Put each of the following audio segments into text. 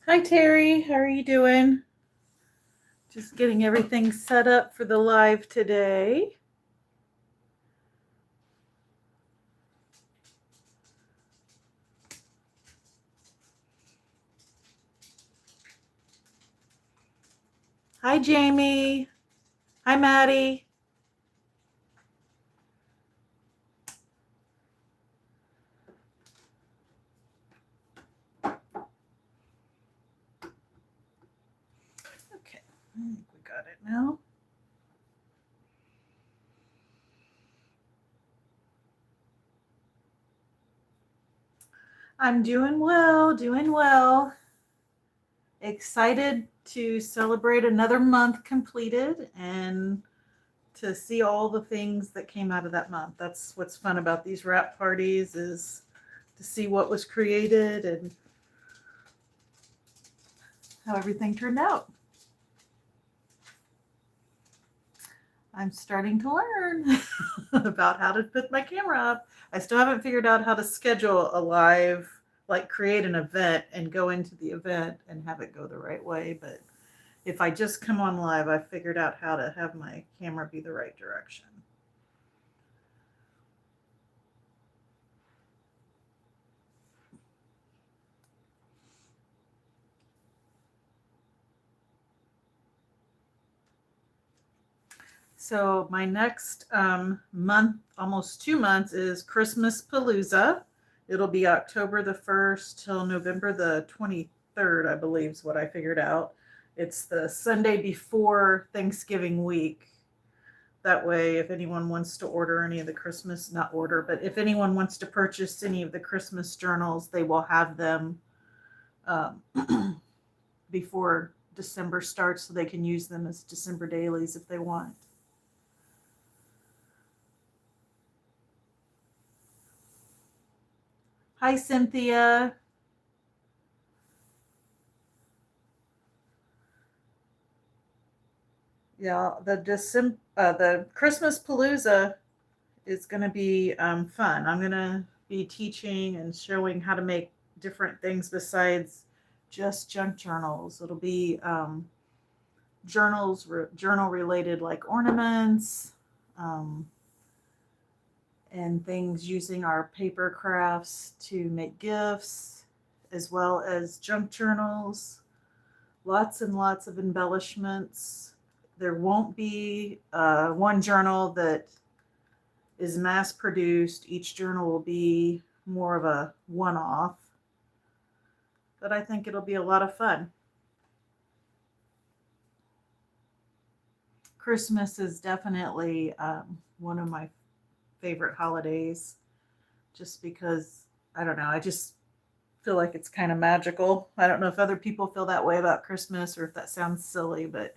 Hi, Terry. How are you doing? Just getting everything set up for the live today. Hi, Jamie. Hi, Maddie. Okay, I think we got it now. I'm doing well, doing well. Excited to celebrate another month completed and to see all the things that came out of that month. That's what's fun about these wrap parties is to see what was created and how everything turned out. I'm starting to learn about how to put my camera up. I still haven't figured out how to schedule a live, like create an event and go into the event and have it go the right way. But if I just come on live, I figured out how to have my camera be the right direction. So my next month, almost 2 months, is Christmas Palooza. It'll be October the 1st till November the 23rd, I believe is what I figured out. It's the Sunday before Thanksgiving week. That way, if anyone wants to order any of the Christmas, not order, but if anyone wants to purchase any of the Christmas journals, they will have them um, before December starts so they can use them as December dailies if they want. Hi, Cynthia. Yeah, the Christmas Palooza is going to be fun. I'm going to be teaching and showing how to make different things besides just junk journals. It'll be journal related like ornaments, um, and things using our paper crafts to make gifts, as well as junk journals. Lots and lots of embellishments. There won't be one journal that is mass produced. Each journal will be more of a one off, but I think it'll be a lot of fun. Christmas is definitely one of my favorite holidays just because I don't know, I just feel like it's kind of magical. I don't know if other people feel that way about Christmas or if that sounds silly, but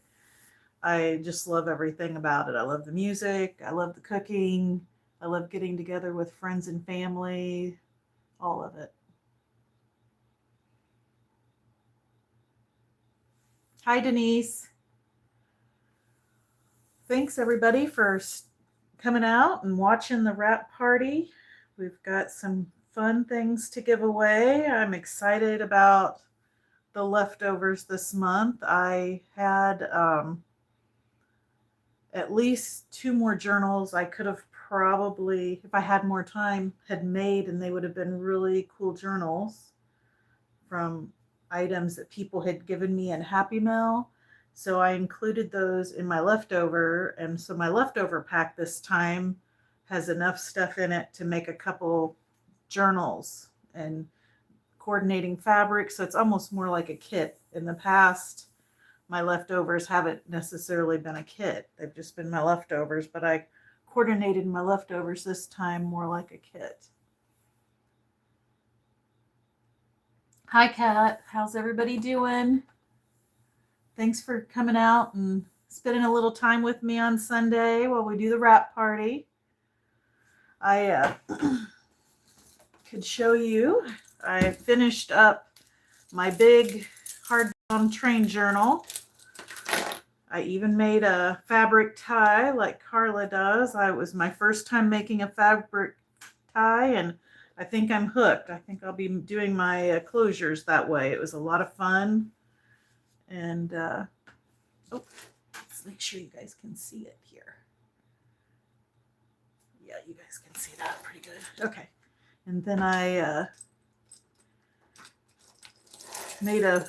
I just love everything about it. I love the music, I love the cooking, I love getting together with friends and family, all of it. Hi, Denise. Thanks, everybody, for coming out and watching the wrap party. We've got some fun things to give away. I'm excited about the leftovers this month. I had at least two more journals I could have probably, if I had more time, had made, and they would have been really cool journals from items that people had given me in Happy Mail. So I included those in my leftover. And so my leftover pack this time has enough stuff in it to make a couple journals and coordinating fabric. So it's almost more like a kit. In the past, my leftovers haven't necessarily been a kit, they've just been my leftovers, but I coordinated my leftovers this time more like a kit. Hi, Kat. How's everybody doing? Thanks for coming out and spending a little time with me on Sunday while we do the wrap party. I could show you. I finished up my big hardbound train journal. I even made a fabric tie like Carla does. It was my first time making a fabric tie, and I think I'm hooked. I think I'll be doing my closures that way. It was a lot of fun. And oh, let's make sure you guys can see it here. Yeah, you guys can see that pretty good. Okay. And then I made a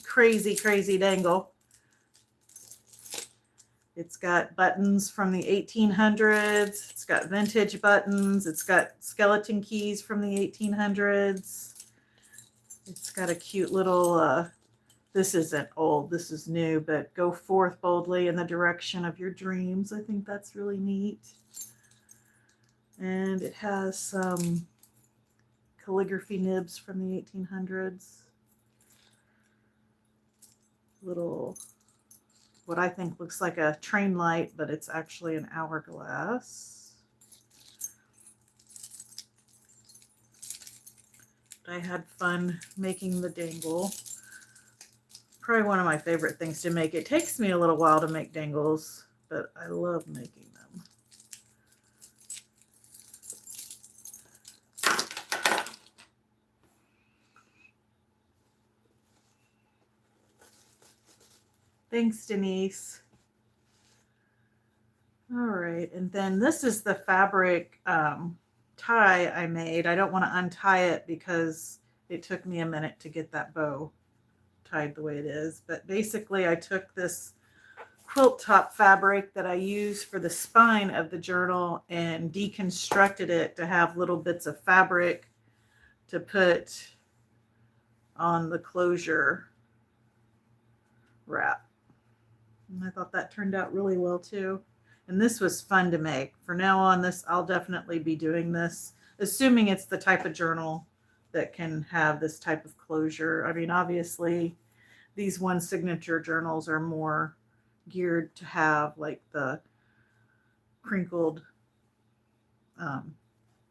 crazy dangle. It's got buttons from the 1800s. It's got vintage buttons. It's got skeleton keys from the 1800s. It's got a cute little, this isn't old, this is new, but go forth boldly in the direction of your dreams. I think that's really neat. And it has some calligraphy nibs from the 1800s. Little, what I think looks like a train light, but it's actually an hourglass. I had fun making the dangle. Probably one of my favorite things to make. It takes me a little while to make dangles, but I love making them. Thanks, Denise. All right, and then this is the fabric tie I made. I don't want to untie it because it took me a minute to get that bow tied the way it is. But basically I took this quilt top fabric that I use for the spine of the journal and deconstructed it to have little bits of fabric to put on the closure wrap. And I thought that turned out really well too. And this was fun to make. For now on, this I'll definitely be doing this, assuming it's the type of journal that can have this type of closure. I mean, obviously, these one signature journals are more geared to have like the crinkled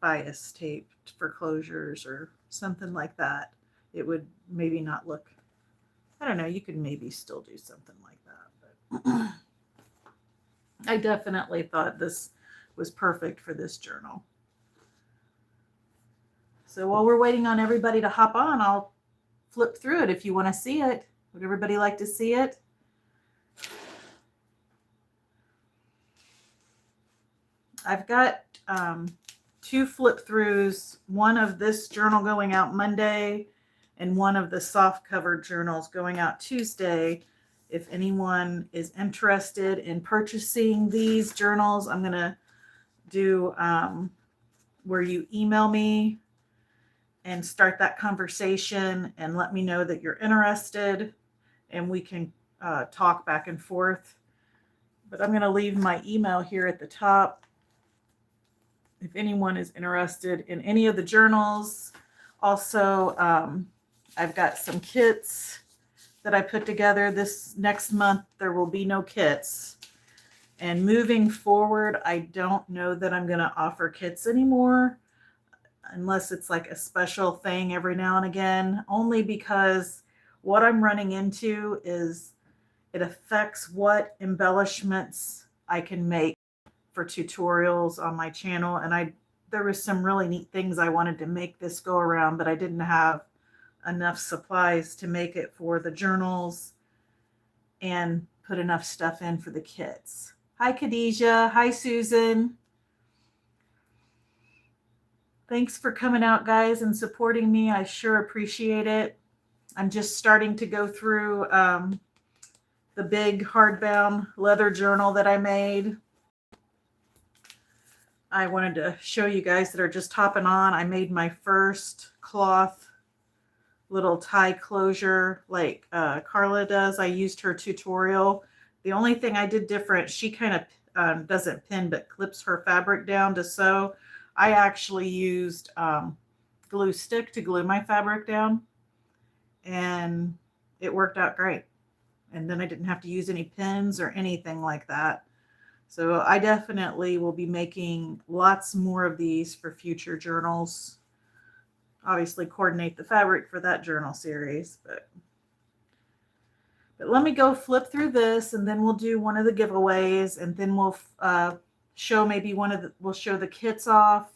bias tape for closures or something like that. It would maybe not look, I don't know, you could maybe still do something like that, but I definitely thought this was perfect for this journal. So while we're waiting on everybody to hop on, I'll flip through it if you want to see it. Would everybody like to see it? I've got 2 flip throughs, one of this journal going out Monday and one of the soft covered journals going out Tuesday. If anyone is interested in purchasing these journals, I'm going to do where you email me and start that conversation and let me know that you're interested and we can talk back and forth. But I'm going to leave my email here at the top if anyone is interested in any of the journals. Also, I've got some kits that I put together. This next month, there will be no kits. And moving forward, I don't know that I'm going to offer kits anymore unless it's like a special thing every now and again, only because what I'm running into is it affects what embellishments I can make for tutorials on my channel. And there was some really neat things I wanted to make this go around, but I didn't have enough supplies to make it for the journals and put enough stuff in for the kits. Hi, Khadijah. Hi, Susan. Thanks for coming out, guys, and supporting me. I sure appreciate it. I'm just starting to go through the big hardbound leather journal that I made. I wanted to show you guys that are just hopping on. I made my first cloth little tie closure like Carla does. I used her tutorial. The only thing I did different, she kind of doesn't pin but clips her fabric down to sew. I actually used glue stick to glue my fabric down, and it worked out great. And then I didn't have to use any pins or anything like that. So I definitely will be making lots more of these for future journals. Obviously coordinate the fabric for that journal series, but let me go flip through this and then we'll do one of the giveaways, and then we'll show maybe we'll show the kits off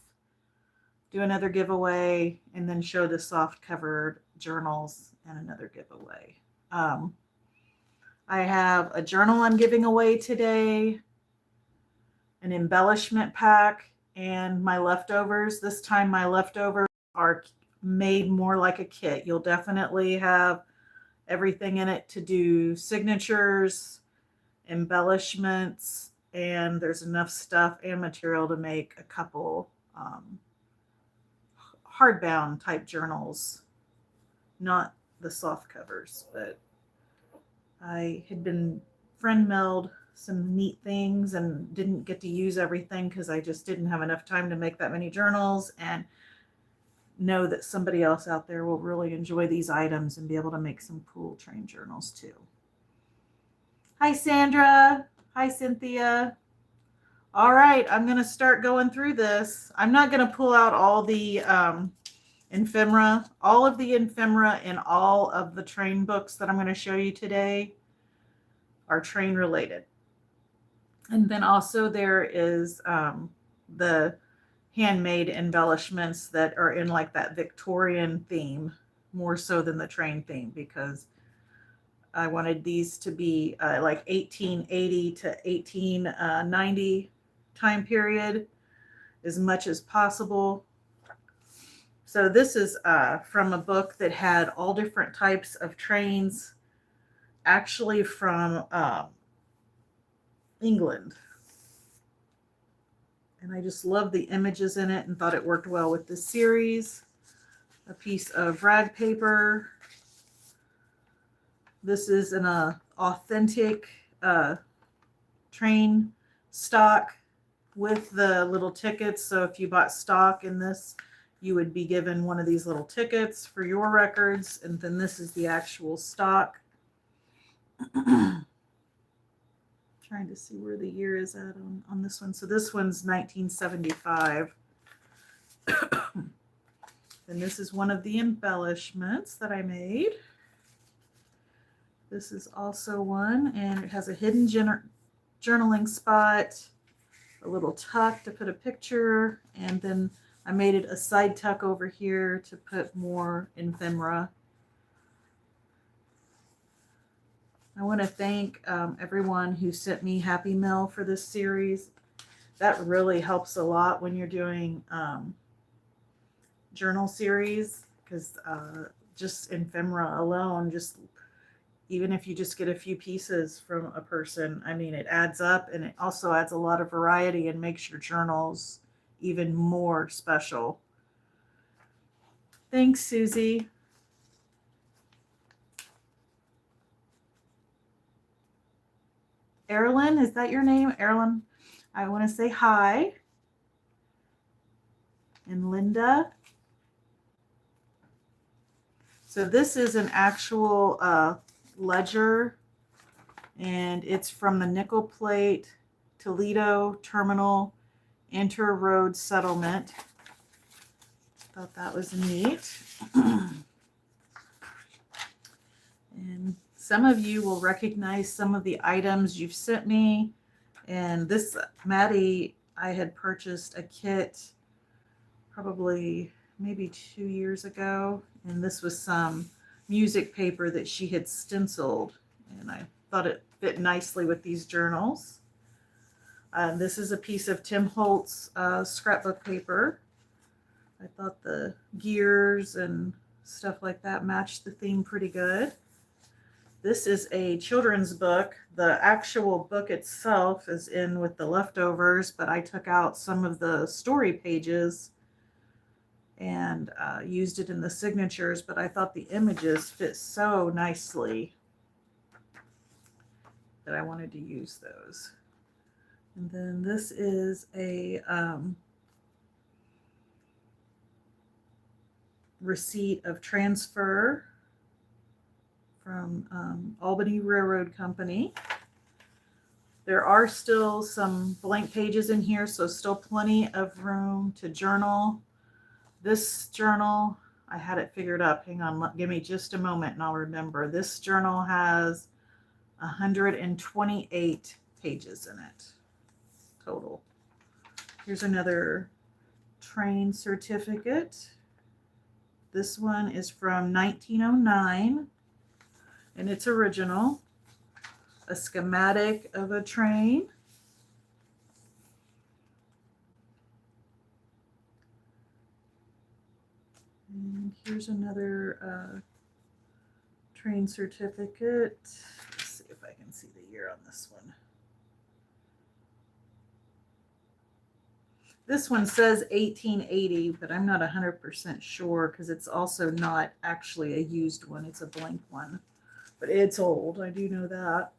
do another giveaway, and then show the soft covered journals and another giveaway. I have a journal I'm giving away today, an embellishment pack, and my leftovers. This time my leftovers are made more like a kit. You'll definitely have everything in it to do signatures, embellishments, and there's enough stuff and material to make a couple hardbound type journals, not the soft covers, but I had been friend mailed some neat things and didn't get to use everything because I just didn't have enough time to make that many journals, and know that somebody else out there will really enjoy these items and be able to make some cool train journals too. Hi, Sandra. Hi, Cynthia. All right, I'm going to start going through this. I'm not going to pull out all the ephemera. All of the ephemera in all of the train books that I'm going to show you today are train related. And then also there is the handmade embellishments that are in like that Victorian theme, more so than the train theme, because I wanted these to be like 1880 to 1890 time period as much as possible. So this is from a book that had all different types of trains, actually from England. And I just love the images in it and thought it worked well with this series. A piece of rag paper. This is an authentic train stock with the little tickets. So if you bought stock in this, you would be given one of these little tickets for your records. And then this is the actual stock. Trying to see where the year is at on this one. So this one's 1975. And this is one of the embellishments that I made. This is also one, and it has a hidden journaling spot, a little tuck to put a picture, and then I made it a side tuck over here to put more ephemera. I want to thank everyone who sent me Happy Mail for this series. That really helps a lot when you're doing journal series, because just ephemera alone, just even if you just get a few pieces from a person, I mean, it adds up, and it also adds a lot of variety and makes your journals even more special. Thanks, Susie. Erilyn, is that your name? Erilyn, I want to say hi. And Linda. So this is an actual ledger, and it's from the nickel plate Toledo Terminal Interroad Settlement. Thought that was neat. And some of you will recognize some of the items you've sent me. And this, Maddie, I had purchased a kit probably maybe 2 years ago. And this was some music paper that she had stenciled. And I thought it fit nicely with these journals. This is a piece of Tim Holtz scrapbook paper. I thought the gears and stuff like that matched the theme pretty good. This is a children's book. The actual book itself is in with the leftovers, but I took out some of the story pages and used it in the signatures, but I thought the images fit so nicely that I wanted to use those. And then this is a receipt of transfer from Albany Railroad Company. There are still some blank pages in here, so still plenty of room to journal. This journal, I had it figured up. Hang on, give me just a moment and I'll remember. This journal has 128 pages in it total. Here's another train certificate. This one is from 1909 and it's original. A schematic of a train. And here's another train certificate. Let's see if I can see the year on this one. This one says 1880, but I'm not 100% sure because it's also not actually a used one. It's a blank one, but it's old. I do know that.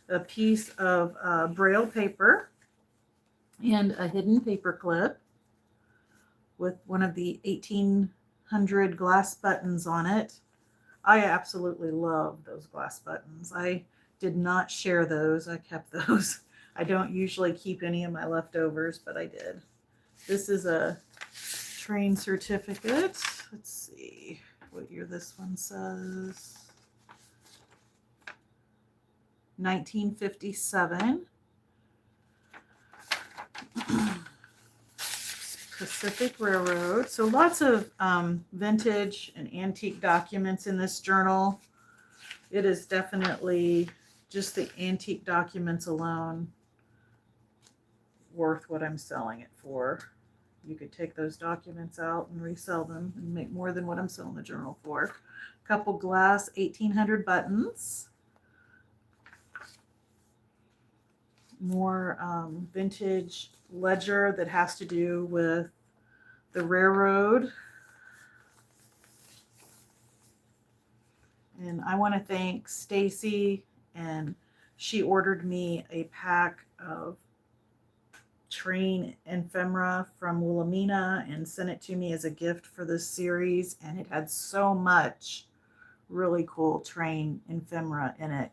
A piece of Braille paper and a hidden paper clip with one of the 1800 glass buttons on it. I absolutely love those glass buttons. I did not share those. I kept those. I don't usually keep any of my leftovers, but I did. This is a train certificate. Let's see what year this one says. 1957. Pacific Railroad. So lots of vintage and antique documents in this journal. It is definitely just the antique documents alone worth what I'm selling it for. You could take those documents out and resell them and make more than what I'm selling the journal for. A couple glass 1800 buttons. More vintage ledger that has to do with the railroad. And I want to thank Stacy, and she ordered me a pack of train ephemera from Wilhelmina and sent it to me as a gift for this series, and it had so much really cool train ephemera in it.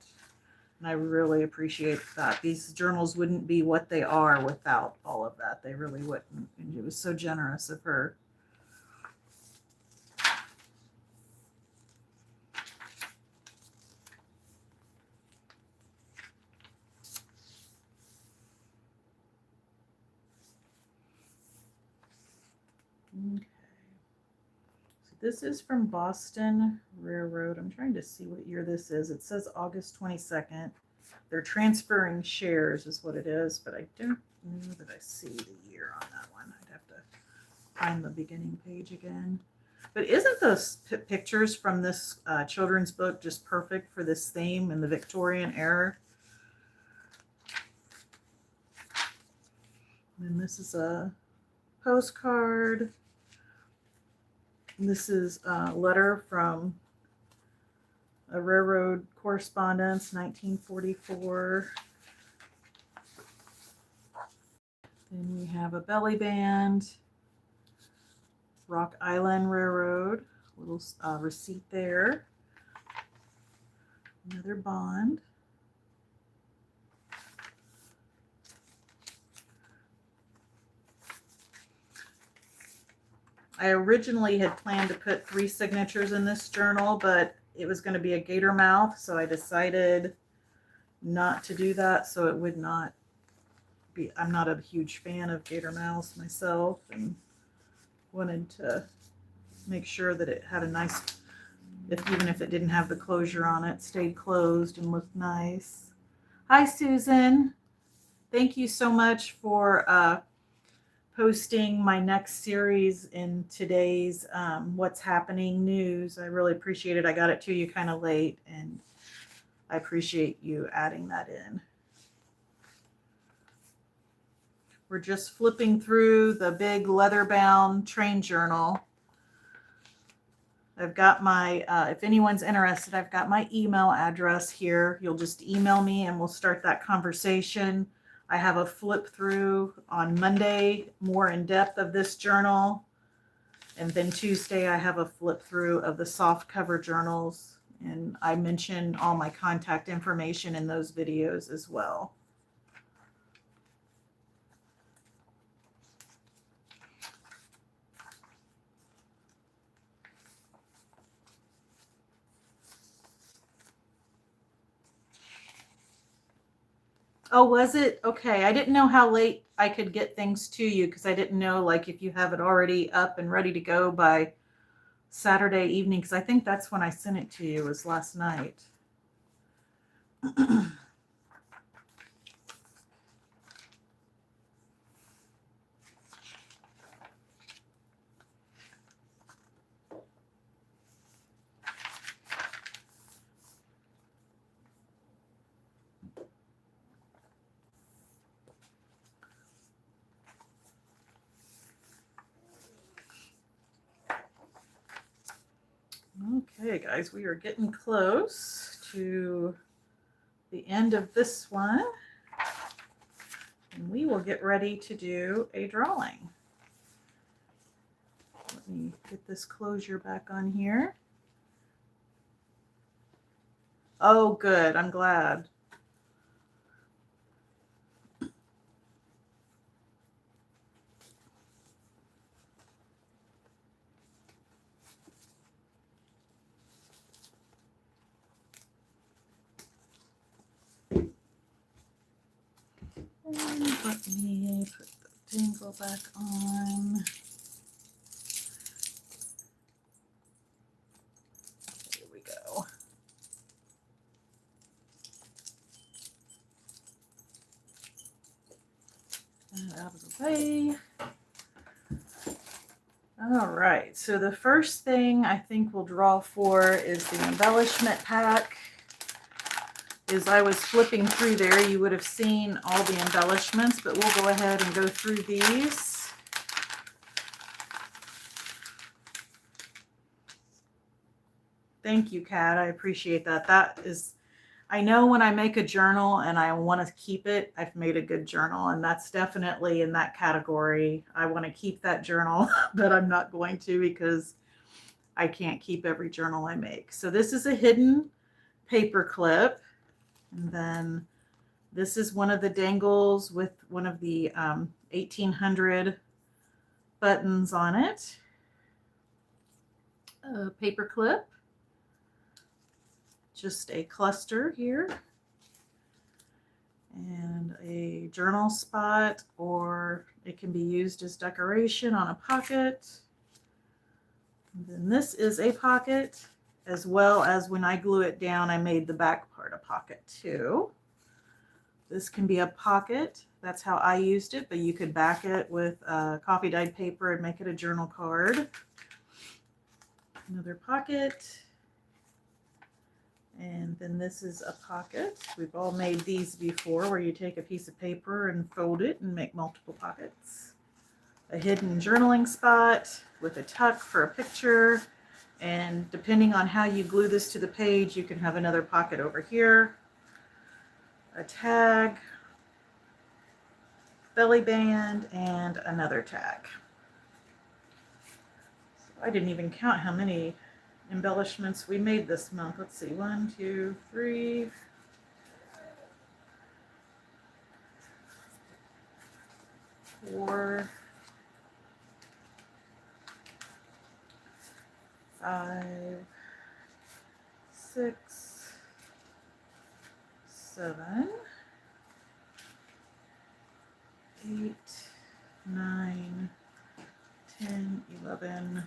And I really appreciate that. These journals wouldn't be what they are without all of that. They really wouldn't. And it was so generous of her. Okay. So this is from Boston Railroad. I'm trying to see what year this is. It says August 22nd. They're transferring shares is what it is, but I don't know that I see the year on that one. I'd have to find the beginning page again. But isn't those pictures from this children's book just perfect for this theme in the Victorian era? And this is a postcard. This is a letter from a railroad correspondence, 1944. Then we have a belly band, Rock Island Railroad, little receipt there. Another bond. I originally had planned to put 3 signatures in this journal, but it was going to be a gator mouth, so I decided not to do that, so it would not be, I'm not a huge fan of gator mouths myself, and wanted to make sure that it had a nice, even if it didn't have the closure on it, stayed closed and looked nice. Hi, Susan. Thank you so much for posting my next series in today's What's Happening news. I really appreciate it. I got it to you kind of late, and I appreciate you adding that in. We're just flipping through the big leather-bound train journal. I've got my, if anyone's interested, I've got my email address here. You'll just email me and we'll start that conversation. I have a flip through on Monday, more in depth of this journal. And then Tuesday, I have a flip through of the soft cover journals. And I mention all my contact information in those videos as well. Oh, was it? Okay. I didn't know how late I could get things to you, because I didn't know like if you have it already up and ready to go by Saturday evening, because I think that's when I sent it to you, was last night. Okay, guys, we are getting close to the end of this one, and we will get ready to do a drawing. Let me get this closure back on here. Oh, good. I'm glad. And let me put the dangle back on. Here we go. That out of the way. All right, so the first thing I think we'll draw for is the embellishment pack. As I was flipping through there, you would have seen all the embellishments, but we'll go ahead and go through these. Thank you, Kat. I appreciate that. That is, I know when I make a journal and I want to keep it, I've made a good journal, and that's definitely in that category. I want to keep that journal, but I'm not going to, because I can't keep every journal I make. So this is a hidden paper clip. And then this is one of the dangles with one of the 1800 buttons on it. A paper clip. Just a cluster here. And a journal spot, or it can be used as decoration on a pocket. And then this is a pocket, as well as when I glue it down, I made the back part a pocket too. This can be a pocket. That's how I used it, but you could back it with coffee dyed paper and make it a journal card. Another pocket. And then this is a pocket. We've all made these before, where you take a piece of paper and fold it and make multiple pockets. A hidden journaling spot with a tuck for a picture. And depending on how you glue this to the page, you can have another pocket over here. A tag, belly band, and another tag. So I didn't even count how many embellishments we made this month. Let's see, 1, 2, 3, 4, 5, 6, 7, 8, 9, 10, 11,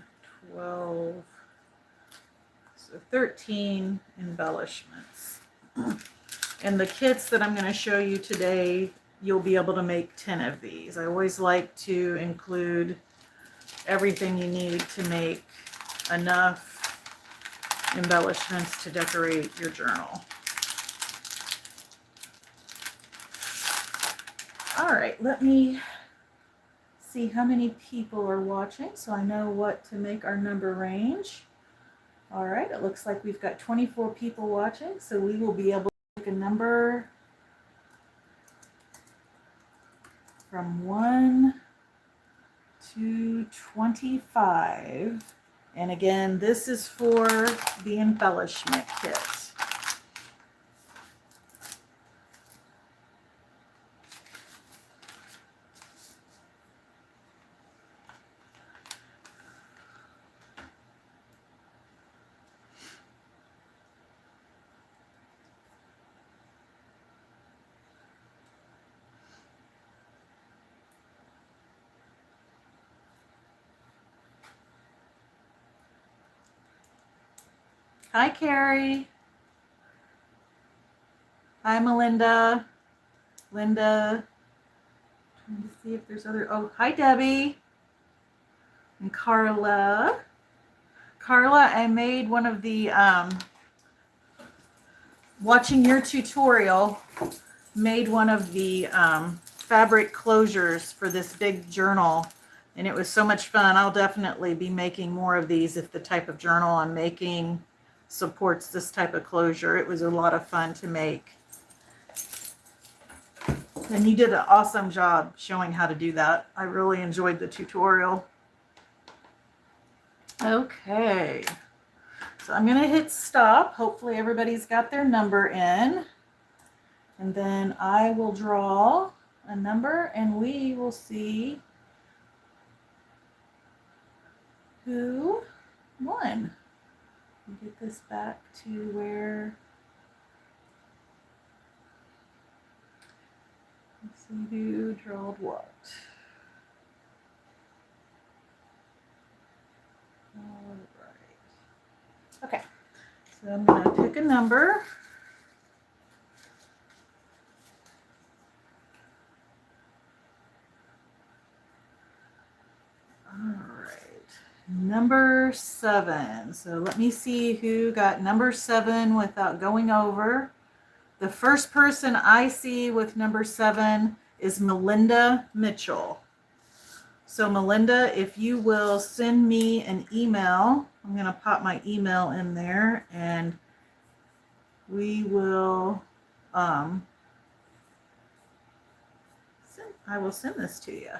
12, so 13 embellishments. And the kits that I'm going to show you today, you'll be able to make 10 of these. I always like to include everything you need to make enough embellishments to decorate your journal. All right, let me see how many people are watching so I know what to make our number range. All right, it looks like we've got 24 people watching, so we will be able to pick a number from 1 to 25. And again, this is for the embellishment kit. Hi, Carrie. Hi, Melinda. Linda. Trying to see if there's other. Oh, hi, Debbie. And Carla. Carla, I made one of the, watching your tutorial, made one of the fabric closures for this big journal. And it was so much fun. I'll definitely be making more of these if the type of journal I'm making supports this type of closure. It was a lot of fun to make. And you did an awesome job showing how to do that. I really enjoyed the tutorial. Okay, so I'm gonna hit stop. Hopefully everybody's got their number in. And then I will draw a number and we will see who won. Get this back to where, let's see who drawed what. All right. Okay, so I'm going to pick a number. All right, number 7. So let me see who got number 7 without going over. The first person I see with number 7 is Melinda Mitchell. So Melinda, if you will send me an email, I'm going to pop my email in there and we will, I will send this to you.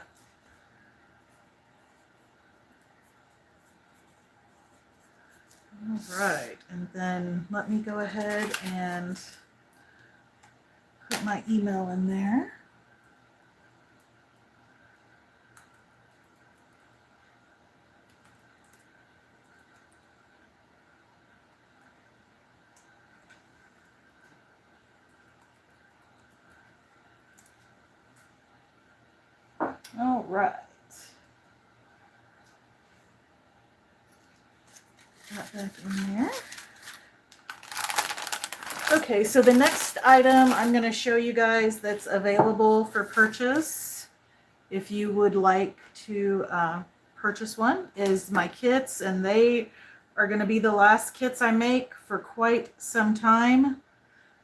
All right, and then let me go ahead and put my email in there. All right. Got that in there. Okay, so the next item I'm going to show you guys that's available for purchase, if you would like to purchase one, is my kits, and they are going to be the last kits I make for quite some time,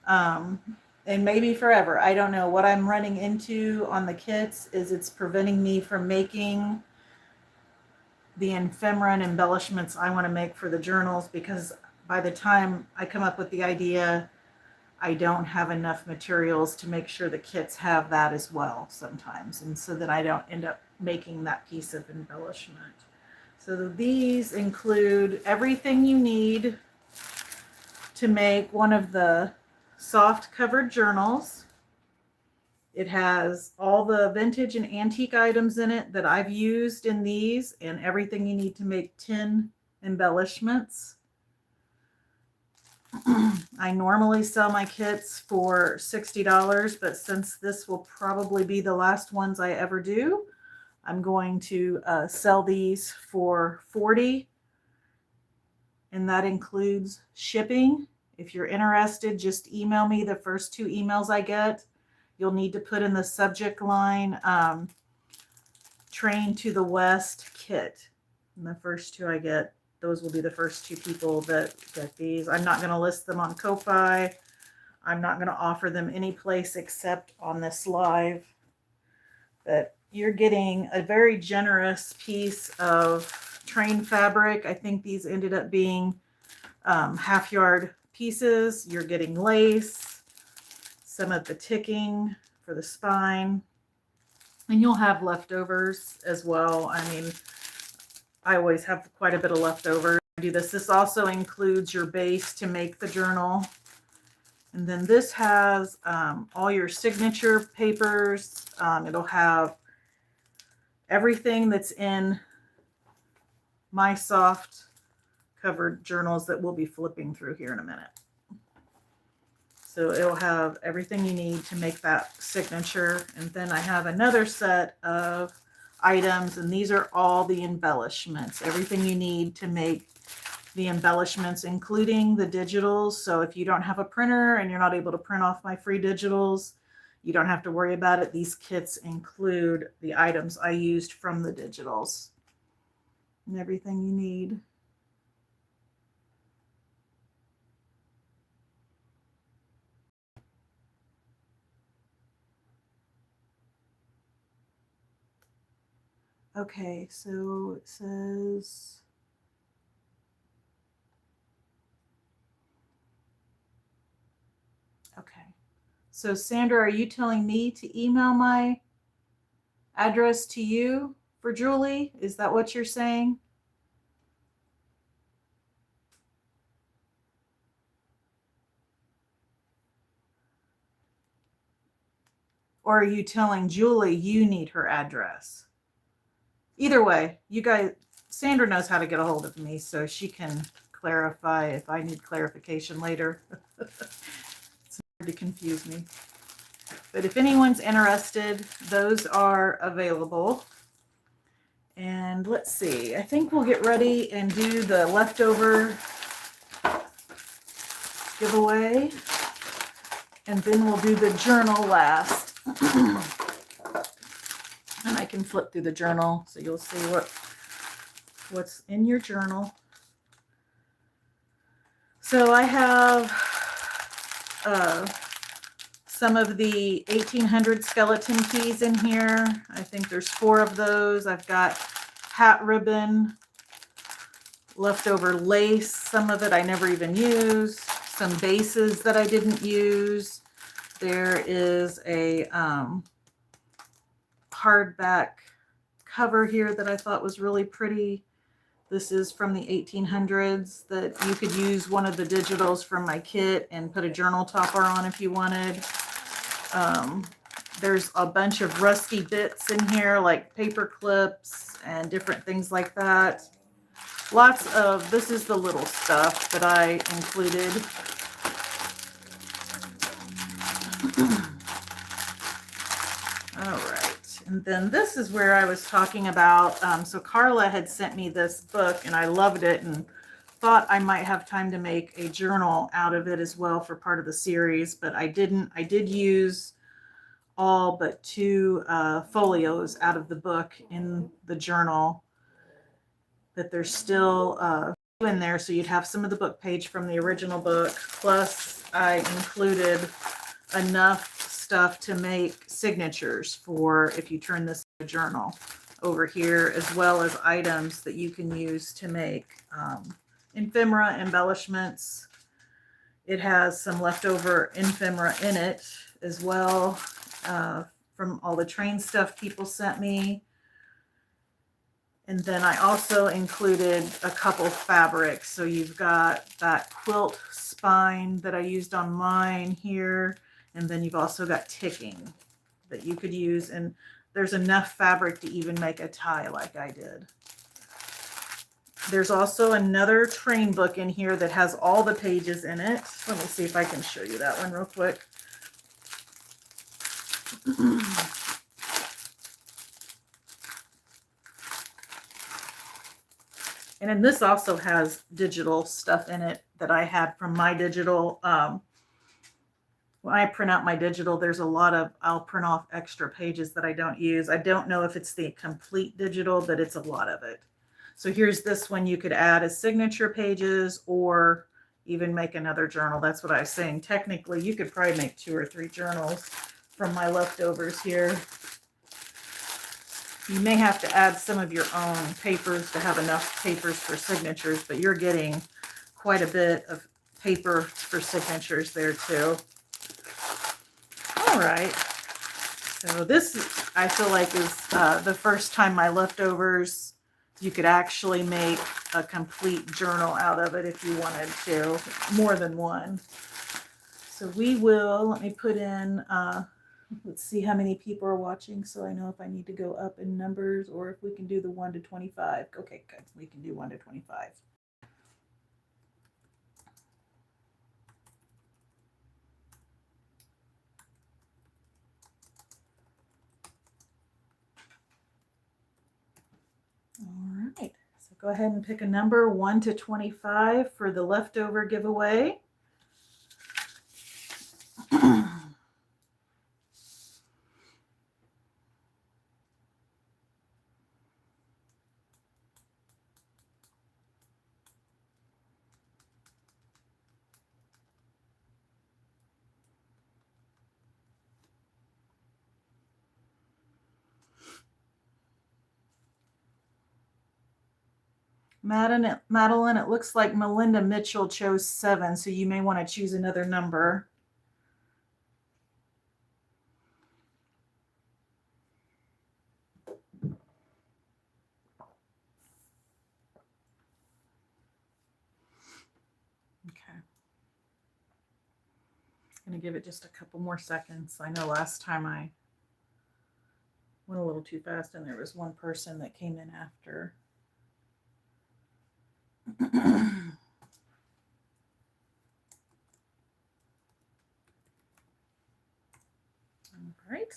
and maybe forever. I don't know. What I'm running into on the kits is it's preventing me from making the ephemera and embellishments I want to make for the journals, because by the time I come up with the idea, I don't have enough materials to make sure the kits have that as well sometimes, and so that I don't end up making that piece of embellishment. So these include everything you need to make one of the soft covered journals. It has all the vintage and antique items in it that I've used in these, and everything you need to make 10 embellishments. I normally sell my kits for $60, but since this will probably be the last ones I ever do, I'm going to sell these for $40, and that includes shipping. If you're interested, just email me the first 2 emails I get. You'll need to put in the subject line, Train to the West kit. And the first 2 I get, those will be the first 2 people that get these. I'm not going to list them on Ko-Fi. I'm not going to offer them any place except on this live. But you're getting a very generous piece of train fabric. I think these ended up being half-yard pieces. You're getting lace, some of the ticking for the spine, and you'll have leftovers as well. I mean, I always have quite a bit of leftovers. I do this. This also includes your base to make the journal. And then this has all your signature papers. It'll have everything that's in my soft covered journals that we'll be flipping through here in a minute. So it'll have everything you need to make that signature. And then I have another set of items, and these are all the embellishments, everything you need to make the embellishments, including the digitals. So if you don't have a printer and you're not able to print off my free digitals, you don't have to worry about it. These kits include the items I used from the digitals and everything you need. Okay, so it says, okay. So Sandra, are you telling me to email my address to you for Julie? Is that what you're saying? Or are you telling Julie you need her address? Either way, you guys, Sandra knows how to get a hold of me, so she can clarify if I need clarification later. It's hard to confuse me. But if anyone's interested, those are available. And let's see, I think we'll get ready and do the leftover giveaway. And then we'll do the journal last. And I can flip through the journal so you'll see what's in your journal. So I have some of the 1800 skeleton keys in here. I think there's 4 of those. I've got hat ribbon, leftover lace. Some of it I never even used. Some bases that I didn't use. There is a hardback cover here that I thought was really pretty. This is from the 1800s that you could use one of the digitals from my kit and put a journal topper on if you wanted. There's a bunch of rusty bits in here like paper clips and different things like that. Lots of, this is the little stuff that I included. All right, and then this is where I was talking about, so Carla had sent me this book and I loved it and thought I might have time to make a journal out of it as well for part of the series, but I didn't. I did use all but 2 folios out of the book in the journal, but there's still in there, so you'd have some of the book page from the original book, plus I included enough stuff to make signatures for if you turn this into a journal over here, as well as items that you can use to make ephemera embellishments. It has some leftover ephemera in it as well from all the train stuff people sent me. And then I also included a couple fabrics. So you've got that quilt spine that I used on mine here. And then you've also got ticking that you could use. And there's enough fabric to even make a tie like I did. There's also another train book in here that has all the pages in it. Let me see if I can show you that one real quick. And then this also has digital stuff in it that I had from my digital. When I print out my digital, there's a lot of, I'll print off extra pages that I don't use. I don't know if it's the complete digital, but it's a lot of it. So here's this one you could add as signature pages or even make another journal. That's what I was saying. Technically, you could probably make 2 or 3 journals from my leftovers here. You may have to add some of your own papers to have enough papers for signatures, but you're getting quite a bit of paper for signatures there too. All right. So this, I feel like, is the first time my leftovers, you could actually make a complete journal out of it if you wanted to, more than one. So we will, let me put in, let's see how many people are watching so I know if I need to go up in numbers or if we can do the 1 to 25. Okay, good. We can do 1 to 25. All right. So go ahead and pick a number 1 to 25 for the leftover giveaway. Madeline, it looks like Melinda Mitchell chose 7, so you may want to choose another number. Okay. I'm going to give it just a couple more seconds. I know last time I went a little too fast and there was one person that came in after. All right.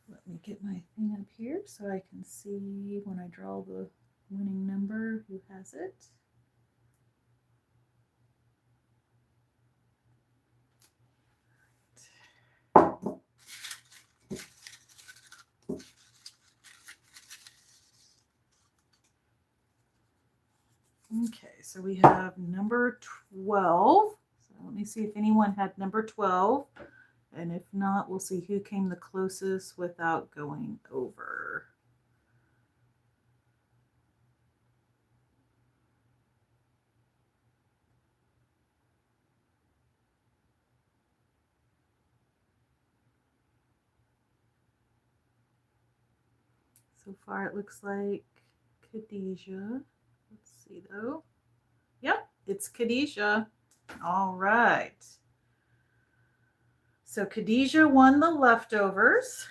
Let me get my thing up here so I can see when I draw the winning number who has it. Okay, so we have number 12. So let me see if anyone had number 12. And if not, we'll see who came the closest without going over. So far it looks like Khadijah. Let's see though. Yep, it's Khadijah. All right. So Khadijah won the leftovers.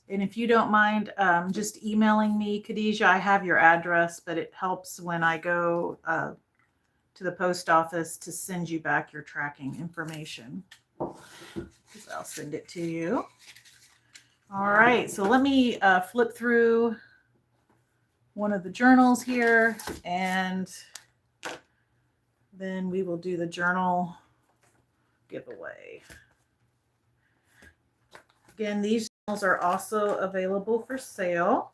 And if you don't mind just emailing me, Khadijah, I have your address, but it helps when I go to the post office to send you back your tracking information. I'll send it to you. All right, so let me flip through one of the journals here, and then we will do the journal giveaway. Again, these journals are also available for sale.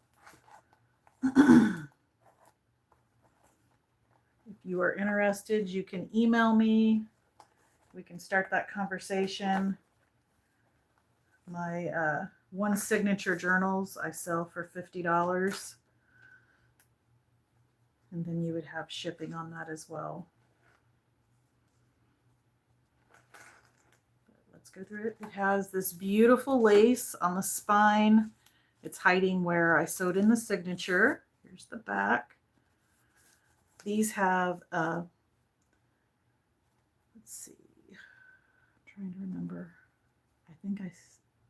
If you are interested, you can email me. We can start that conversation. My one signature journals I sell for $50. And then you would have shipping on that as well. Let's go through it. It has this beautiful lace on the spine. It's hiding where I sewed in the signature. Here's the back. These have, let's see, I'm trying to remember. I think I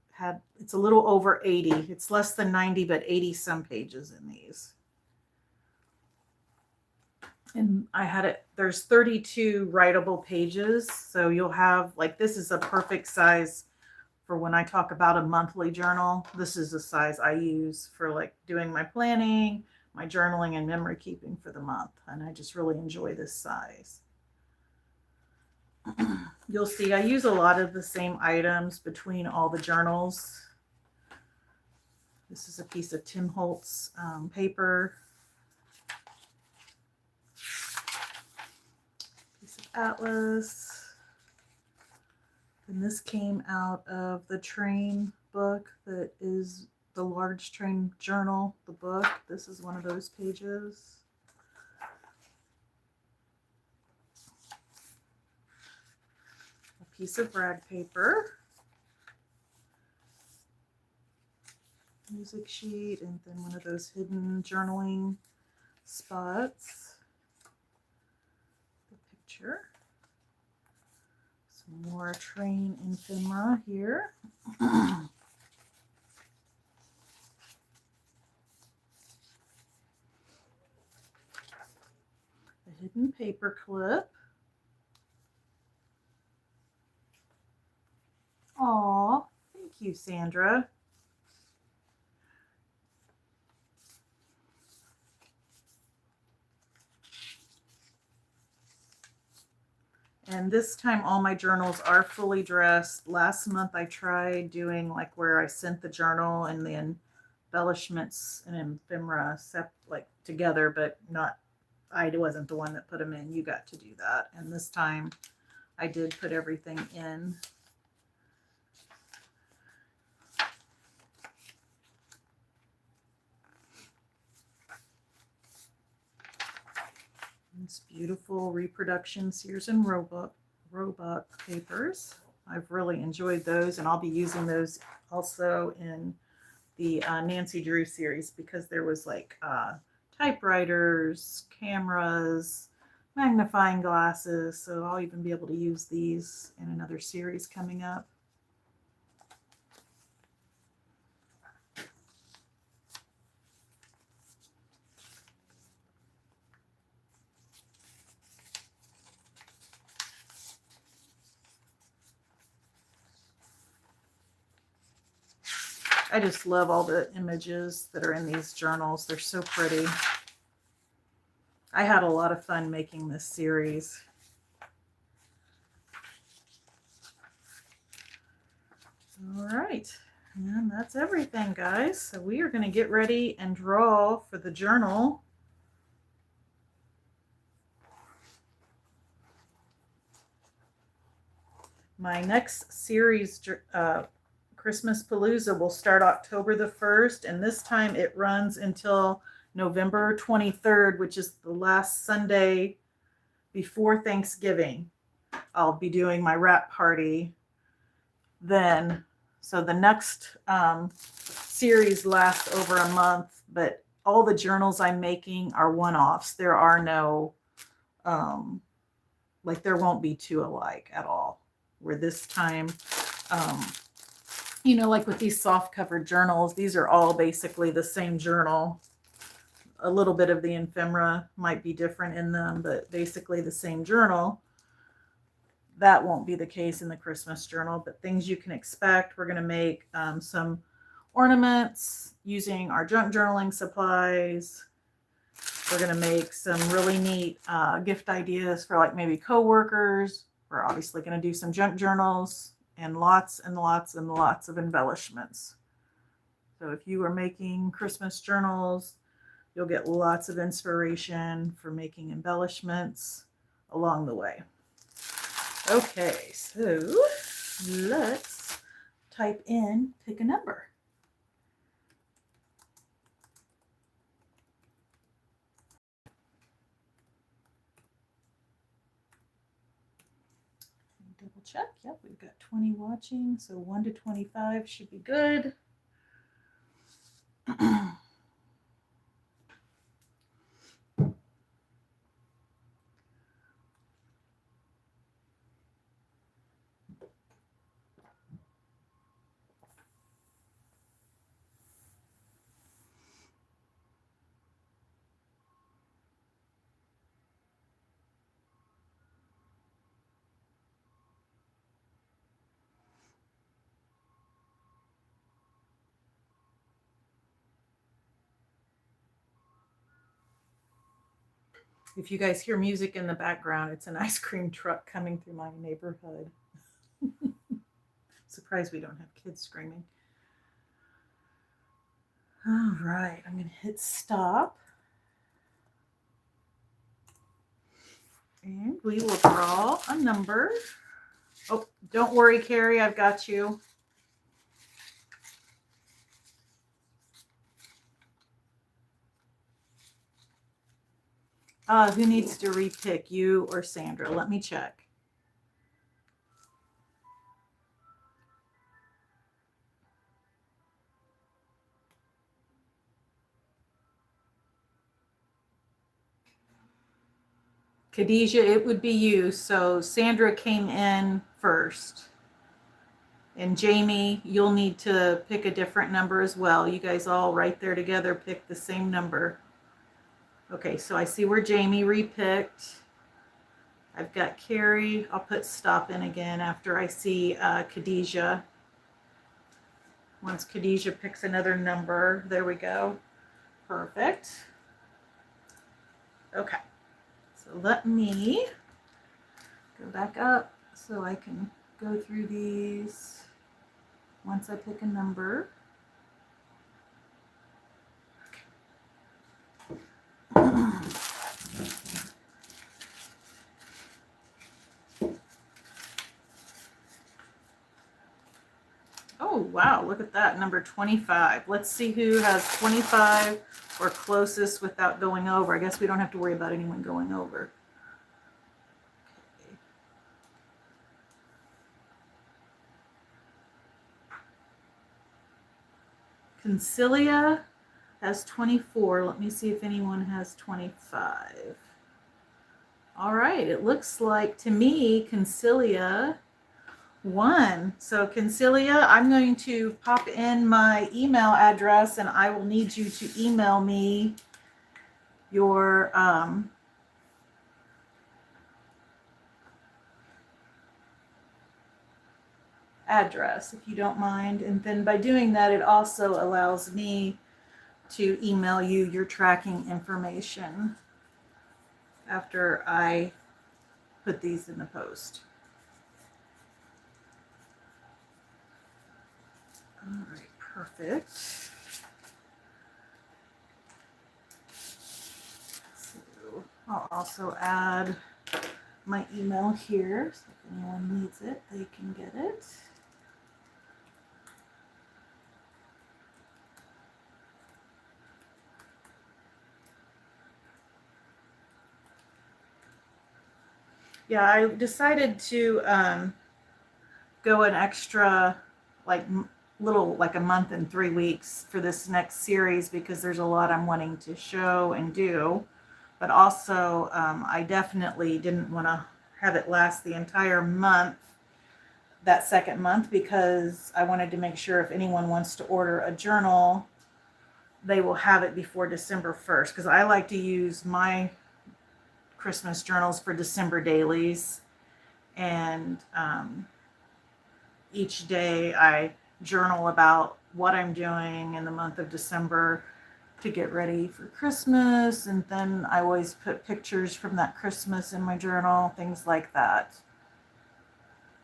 had, it's a little over 80. It's less than 90, but 80 some pages in these. And I had it, there's 32 writable pages. So you'll have, like, this is a perfect size for when I talk about a monthly journal. This is the size I use for like doing my planning, my journaling, and memory keeping for the month. And I just really enjoy this size. You'll see I use a lot of the same items between all the journals. This is a piece of Tim Holtz paper. Piece of atlas. And this came out of the train book that is the Large Train Journal, the book. This is one of those pages. A piece of rag paper. Music sheet, and then one of those hidden journaling spots. The picture. Some more train ephemera here. A hidden paper clip. you, Sandra. And this time all my journals are fully dressed. Last month I tried doing like where I sent the journal and the embellishments and ephemera like together, but not, I wasn't the one that put them in. You got to do that. And this time I did put everything in. It's beautiful reproduction Sears and Roebuck papers. I've really enjoyed those, and I'll be using those also in the Nancy Drew series, because there was like typewriters, cameras, magnifying glasses, so I'll even be able to use these in another series coming up. I just love all the images that are in these journals. They're so pretty. I had a lot of fun making this series. All right, and that's everything, guys. So we are going to get ready and draw for the journal. My next series, Christmas Palooza, will start October the 1st, and this time it runs until November 23rd, which is the last Sunday before Thanksgiving. I'll be doing my wrap party then. So the next series lasts over a month, but all the journals I'm making are one-offs. There are no, like there won't be two alike at all. Where this time, you know, like with these soft covered journals, these are all basically the same journal. A little bit of the ephemera might be different in them, but basically the same journal. That won't be the case in the Christmas journal, but things you can expect. We're going to make some ornaments using our junk journaling supplies. We're going to make some really neat gift ideas for like maybe coworkers. We're obviously going to do some junk journals and lots and lots and lots of embellishments. So if you are making Christmas journals, you'll get lots of inspiration for making embellishments along the way. Okay, so let's type in, pick a number. Double check. Yep, we've got 20 watching, so 1 to 25 should be good. If you guys hear music in the background, it's an ice cream truck coming through my neighborhood. Surprised we don't have kids screaming. All right, I'm going to hit stop. And we will draw a number. Oh, don't worry, Carrie, I've got you. Who needs to repick, you or Sandra? Let me check. Khadijah, it would be you. So Sandra came in first. And Jamie, you'll need to pick a different number as well. You guys all right there together pick the same number. Okay, so I see where Jamie repicked. I've got Carrie. I'll put stop in again after I see Khadijah. Once Khadijah picks another number, there we go. Perfect. Okay, so let me go back up so I can go through these once I pick a number. Oh, wow, look at that, number 25. Let's see who has 25 or closest without going over. I guess we don't have to worry about anyone going over. Okay. Concilia has 24. Let me see if anyone has 25. All right, it looks like to me Concilia won. So Concilia, I'm going to pop in my email address and I will need you to email me your address, if you don't mind. And then by doing that, it also allows me to email you your tracking information after I put these in the post. All right, perfect. So I'll also add my email here, so if anyone needs it, they can get it. Yeah, I decided to go an extra, like a month and 3 weeks for this next series because there's a lot I'm wanting to show and do. But also, I definitely didn't want to have it last the entire month, that second month, because I wanted to make sure if anyone wants to order a journal, they will have it before December 1st, because I like to use my Christmas journals for December dailies, and each day I journal about what I'm doing in the month of December to get ready for Christmas, and then I always put pictures from that Christmas in my journal, things like that.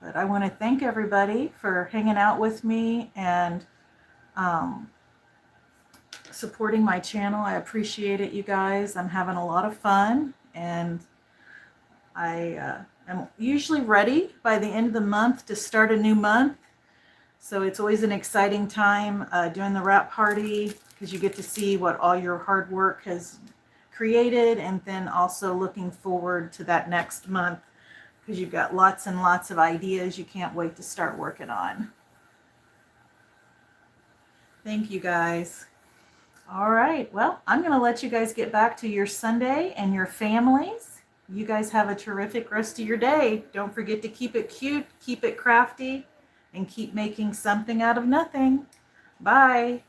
But I want to thank everybody for hanging out with me and supporting my channel. I appreciate it, you guys. I'm having a lot of fun, and I am usually ready by the end of the month to start a new month. So it's always an exciting time doing the wrap party, because you get to see what all your hard work has created, and then also looking forward to that next month, because you've got lots and lots of ideas you can't wait to start working on. Thank you, guys. All right, well, I'm going to let you guys get back to your Sunday and your families. You guys have a terrific rest of your day. Don't forget to keep it cute, keep it crafty, and keep making something out of nothing. Bye.